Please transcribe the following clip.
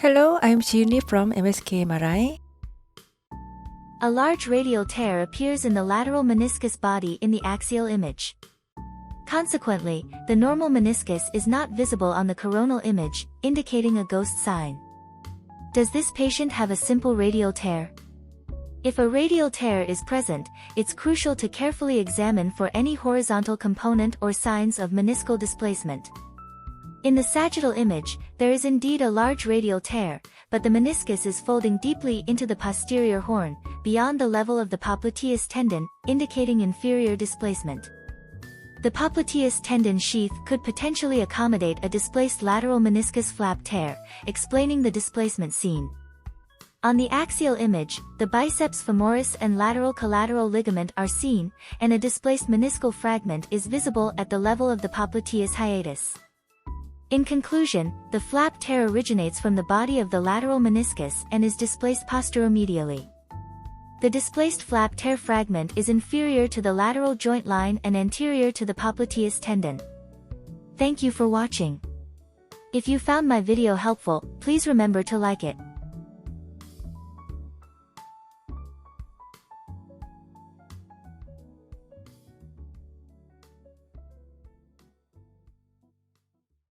Hello, I'm Shuni from MSK MRI. A large radial tear appears in the lateral meniscus body in the axial image. Consequently, the normal meniscus is not visible on the coronal image, indicating a ghost sign. Does this patient have a simple radial tear? If a radial tear is present, it's crucial to carefully examine for any horizontal component or signs of meniscal displacement. In the sagittal image, there is indeed a large radial tear, but the meniscus is folding deeply into the posterior horn, beyond the level of the popliteus tendon, indicating inferior displacement. The popliteus tendon sheath could potentially accommodate a displaced lateral meniscus flap tear, explaining the displacement seen. On the axial image, the biceps femoris and lateral collateral ligament are seen, and a displaced meniscal fragment is visible at the level of the popliteus hiatus. In conclusion, the flap tear originates from the body of the lateral meniscus and is displaced posteromedially. The displaced flap tear fragment is inferior to the lateral joint line and anterior to the popliteus tendon. Thank you for watching. If you found my video helpful, please remember to like it.